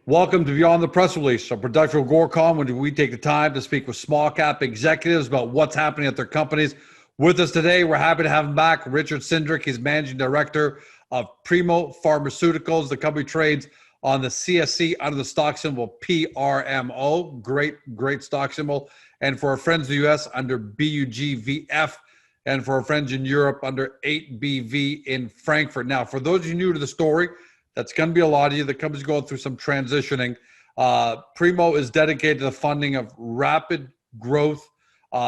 Welcome to Beyond the Press Release, a production of Gorecom, when we take the time to speak with small cap executives about what's happening at their companies. With us today, we're happy to have him back, Richard Cindric. He's managing director of Primo Pharmaceuticals. The company trades on the CSC under the stock symbol PRMO. Great stock symbol. And for our friends in the US, under BUGVF. And for our friends in Europe, under 8BV in Frankfurt. Now, for those of you new to the story, that's going to be a lot of you. The company's going through some transitioning. Primo is dedicated to the funding of rapid growth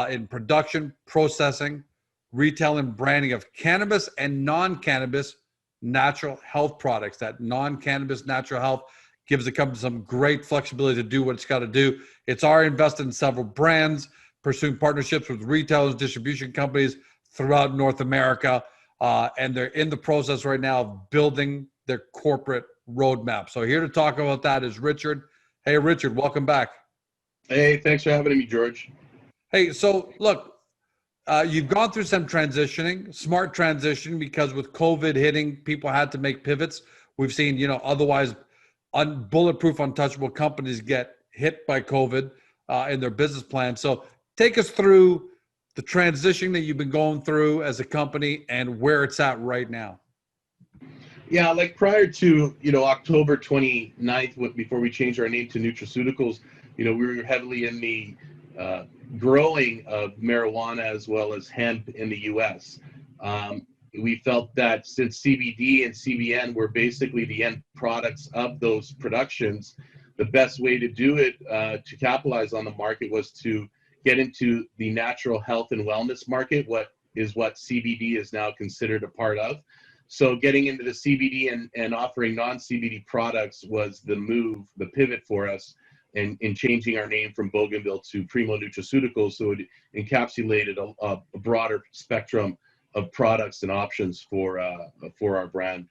in production, processing, retail, and branding of cannabis and non-cannabis natural health products. That non-cannabis natural health gives the company some great flexibility to do what it's got to do. It's already invested in several brands, pursuing partnerships with retailers, distribution companies throughout North America, and they're in the process right now of building their corporate roadmap. So here to talk about that is Richard. Hey, Richard, welcome back. Hey, thanks for having me, George. Hey, so look, you've gone through some transitioning, smart transition, because with COVID hitting, people had to make pivots. We've seen, otherwise bulletproof, untouchable companies get hit by COVID in their business plan. So take us through the transition that you've been going through as a company and where it's at right now. Yeah, like prior to, October 29th, before we changed our name to Nutraceuticals, we were heavily in the growing of marijuana as well as hemp in the U.S. We felt that since CBD and CBN were basically the end products of those productions, the best way to do it to capitalize on the market was to get into the natural health and wellness market, what CBD is now considered a part of. So getting into the CBD and offering non-CBD products was the pivot for us in changing our name from Bougainville to Primo Nutraceuticals. So it encapsulated a broader spectrum of products and options for our brand.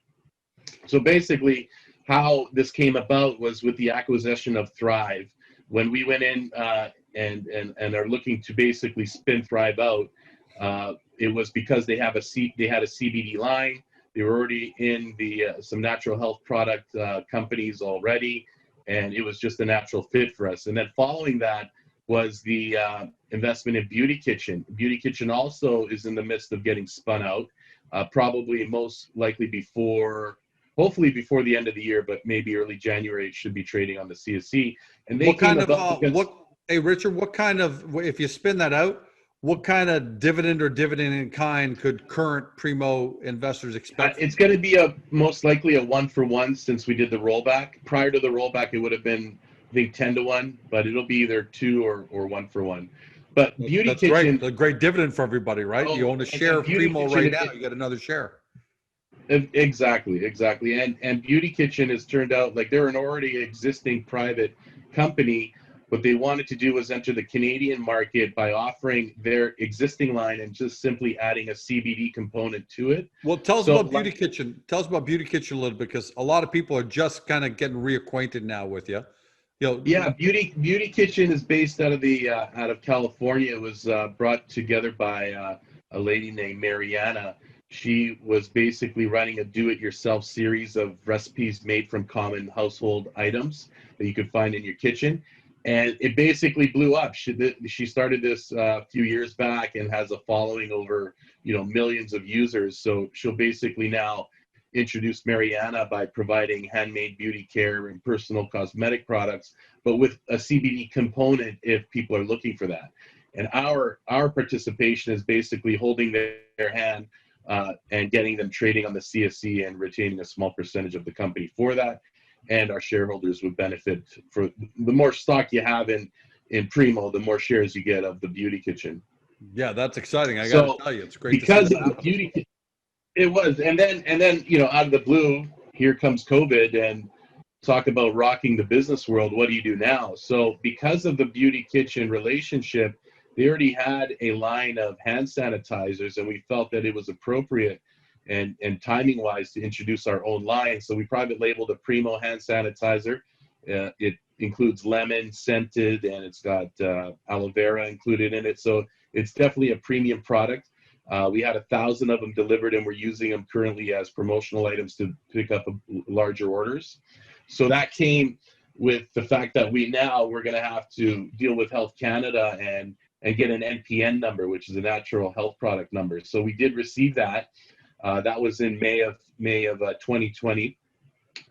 So basically how this came about was with the acquisition of Thrive. When we went in and are looking to basically spin Thrive out, it was because they had a CBD line. They were already in some natural health product companies already, and it was just a natural fit for us. And then following that was the investment in Beauty Kitchen. Beauty Kitchen also is in the midst of getting spun out, probably most likely hopefully before the end of the year, but maybe early January it should be trading on the CSC. And they Hey, Richard, if you spin that out, what kind of dividend or dividend in kind could current Primo investors expect? It's going to be most likely a 1-for-1 since we did the rollback. Prior to the rollback, it would have been, I think, 10-to-1, but it'll be either 2 or 1-for-1. But Beauty Kitchen, great. A great dividend for everybody, right? You own a share of Primo right now, you get another share. Exactly. And Beauty Kitchen has turned out like they're an already existing private company. What they wanted to do was enter the Canadian market by offering their existing line and just simply adding a CBD component to it. Well, tell us about Beauty Kitchen. Tell us about Beauty Kitchen a little bit, because a lot of people are just kind of getting reacquainted now with you. Yeah, Beauty Kitchen is based out of California. It was brought together by a lady named Mariana. She was basically running a do-it-yourself series of recipes made from common household items that you could find in your kitchen. And it basically blew up. She started this a few years back and has a following over, millions of users. So she'll basically now introduce Mariana by providing handmade beauty care and personal cosmetic products, but with a CBD component if people are looking for that. And our participation is basically holding their hand and getting them trading on the CSC and retaining a small percentage of the company for that. And our shareholders would benefit. For the more stock you have in Primo, the more shares you get of the Beauty Kitchen. Yeah, that's exciting. I got to tell you, it's great because to see of the Beauty Kitchen. It was, and then out of the blue, here comes COVID, and talk about rocking the business world. What do you do now? So because of the Beauty Kitchen relationship, they already had a line of hand sanitizers, and we felt that it was appropriate and timing wise to introduce our own line. So we private labeled a Primo hand sanitizer. It includes lemon scented, and it's got aloe vera included in it. So it's definitely a premium product. We had 1,000 of them delivered, and we're using them currently as promotional items to pick up larger orders. So that came with the fact that we're going to have to deal with Health Canada and get an NPN number, which is a natural health product number. So we did receive that. That was in May of 2020.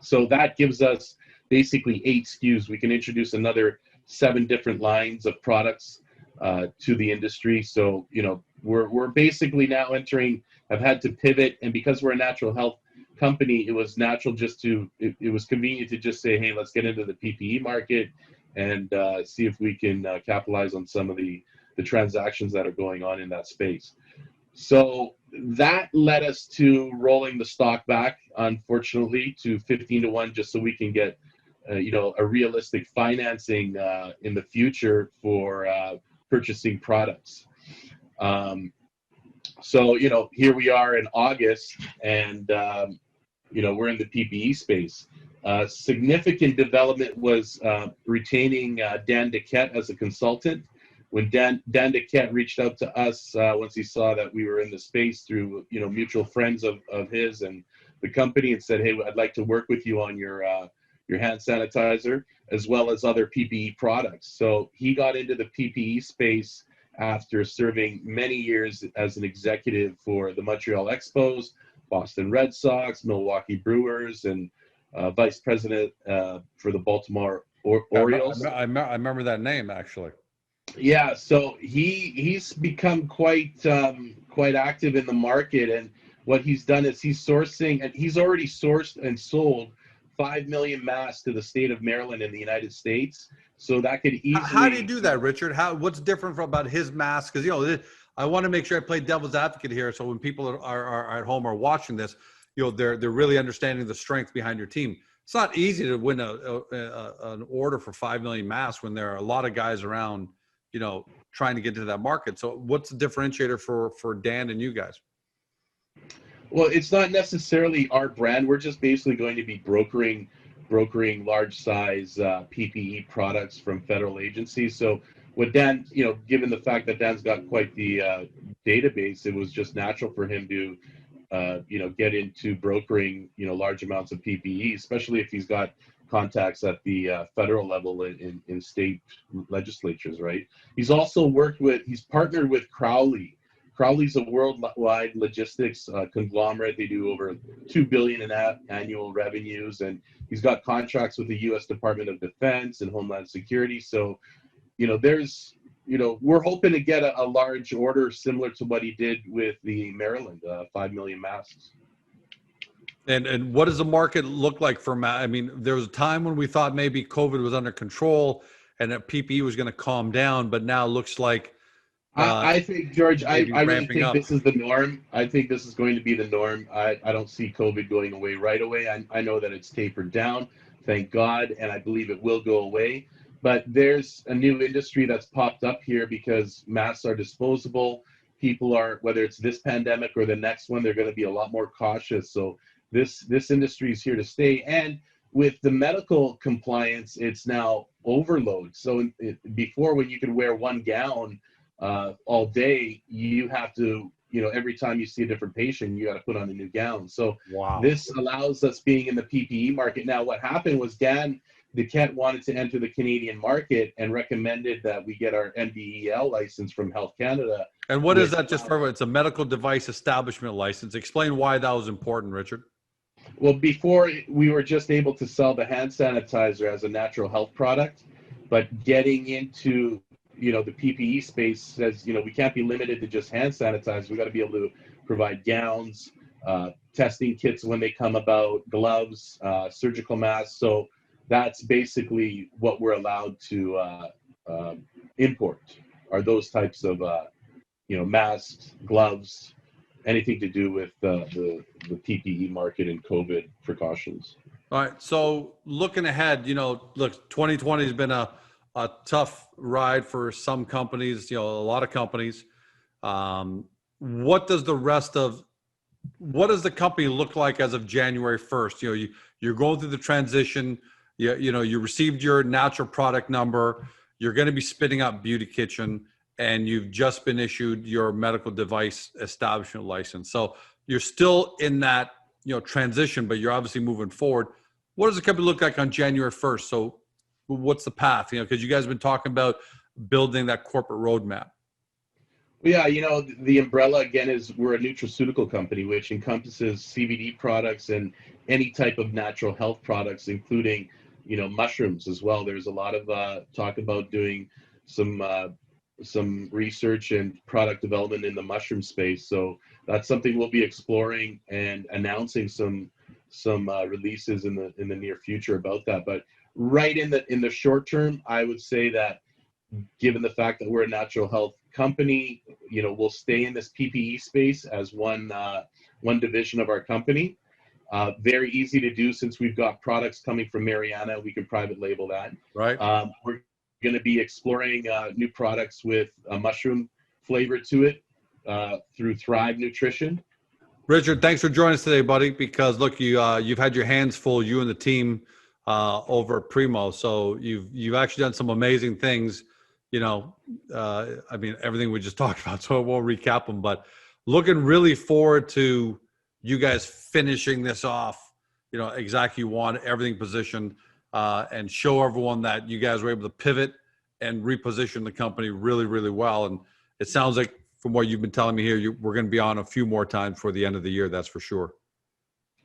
So that gives us basically 8 SKUs. We can introduce another 7 different lines of products to the industry. So, you know, we're basically now have had to pivot, and because we're a natural health company, it was natural it was convenient to just say, hey, let's get into the PPE market and see if we can capitalize on some of the transactions that are going on in that space. So that led us to rolling the stock back, unfortunately, to 15-1, just so we can get a realistic financing in the future for purchasing products. So, you know, here we are in August, and we're in the PPE space. Significant development was retaining Dan Duquette as a consultant. When Dan Duquette reached out to us once he saw that we were in the space through, you know, mutual friends of his and the company, and said, hey, I'd like to work with you on your hand sanitizer as well as other PPE products. So he got into the PPE space after serving many years as an executive for the Montreal Expos, Boston Red Sox, Milwaukee Brewers, and vice president for the Baltimore Orioles. I remember that name, actually. Yeah, so he's become quite active in the market, and what he's done is he's already sourced and sold 5 million masks to the state of Maryland in the United States. So that could easily. How do you do that, Richard? What's different about his mask? Because, you know, I want to make sure I play devil's advocate here, so when people are at home or watching this, you know, they're really understanding the strength behind your team. It's not easy to win an order for 5 million masks when there are a lot of guys around, you know, trying to get into that market. So what's the differentiator for Dan and you guys? Well, it's not necessarily our brand. We're just basically going to be brokering large size PPE products from federal agencies. So what Dan, you know, given the fact that Dan's got quite the database, it was just natural for him to, get into brokering, you know, large amounts of PPE, especially if he's got contacts at the federal level in state legislatures, right? He's partnered with Crowley. Crowley's a worldwide logistics conglomerate. They do over $2 billion in annual revenues, and he's got contracts with the U.S. Department of Defense and Homeland Security. So, you know, we're hoping to get a large order similar to what he did with the Maryland 5 million masks. And what does the market look like for masks? I mean, there was a time when we thought maybe COVID was under control and that PPE was going to calm down, but now it looks like I think, George, I really think up. this is the norm. I think this is going to be the norm. I don't see COVID going away right away. I know that it's tapered down, thank God, and I believe it will go away. But there's a new industry that's popped up here because masks are disposable. People are, whether it's this pandemic or the next one, they're going to be a lot more cautious. So this industry is here to stay. And with the medical compliance, it's now overload. So before, when you could wear one gown all day, you have to, you know, every time you see a different patient, you got to put on a new gown. So This allows us being in the PPE market. Now, what happened was Dan Duquette wanted to enter the Canadian market and recommended that we get our MDEL license from Health Canada. And what is that? Just for it's a medical device establishment license. Explain why that was important, Richard. Well, before we were just able to sell the hand sanitizer as a natural health product, but getting into, you know, the PPE space says, you know, we can't be limited to just hand sanitizer. We got to be able to provide gowns, testing kits when they come about, gloves, surgical masks. So that's basically what we're allowed to import, are those types of, masks, gloves, anything to do with the PPE market and COVID precautions. All right. So looking ahead, you know, look, 2020 has been a tough ride for some companies, you know, a lot of companies. What does the company look like as of January 1st? You know, you're going through the transition. You received your natural product number. You're going to be spinning up Beauty Kitchen, and you've just been issued your medical device establishment license. So you're still in that, you know, transition, but you're obviously moving forward. What does the company look like on January 1st? what's the path? Because you guys have been talking about building that corporate roadmap. Yeah, the umbrella again is we're a nutraceutical company, which encompasses CBD products and any type of natural health products, including, mushrooms as well. There's a lot of talk about doing some research and product development in the mushroom space. So that's something we'll be exploring and announcing some releases in the near future about that. But right in the short term, I would say that given the fact that we're a natural health company, we'll stay in this PPE space as one division of our company. Very easy to do since we've got products coming from Mariana. We can private label that. Right. We're going to be exploring new products with a mushroom flavor to it through Thrive Nutrition. Richard, thanks for joining us today, buddy. Because look, you've had your hands full, you and the team over at Primo. So you've actually done some amazing things. Everything we just talked about, so I won't recap them, but looking really forward to you guys finishing this off, exactly you want everything positioned and show everyone that you guys were able to pivot and reposition the company really, really well. And it sounds like from what you've been telling me here, we're going to be on a few more times for the end of the year. That's for sure.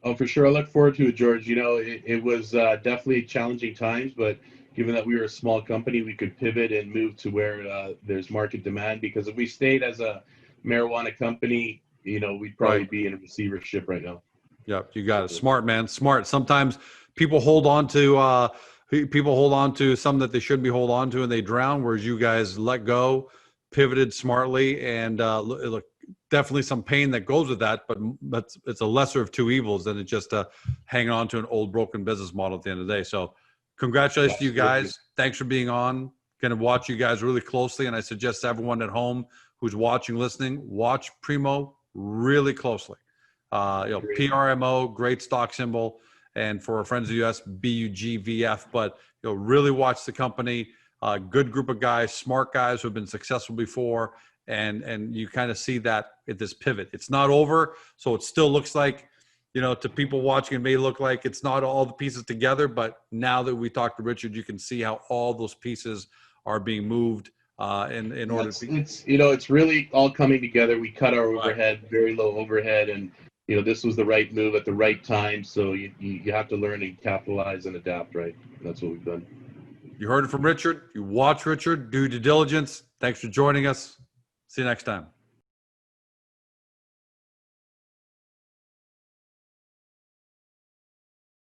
Oh, for sure. I look forward to it, George. It was definitely challenging times, but given that we were a small company, we could pivot and move to where there's market demand. Because if we stayed as a marijuana company, we'd probably be in a receivership right now. Yep, you got it. Smart, man. Smart. Sometimes people hold on to something that they shouldn't be hold on to, and they drown. Whereas you guys let go, pivoted smartly, and look, definitely some pain that goes with that. But it's a lesser of two evils than it just hanging on to an old broken business model at the end of the day. So, congratulations to you guys. Thanks for being on. Going to watch you guys really closely, and I suggest everyone at home who's watching, listening, watch Primo really closely. PRMO, great stock symbol, and for our friends in the US, BUGVF. But really watch the company. Good group of guys, smart guys who have been successful before, and you kind of see that at this pivot. It's not over, so it still looks like, to people watching, it may look like it's not all the pieces together. But now that we talked to Richard, you can see how all those pieces are being moved in order to. It's really all coming together. We cut our overhead, very low overhead, and this was the right move at the right time. So you have to learn and capitalize and adapt, right? That's what we've done. You heard it from Richard. You watch Richard, do due diligence. Thanks for joining us. See you next time.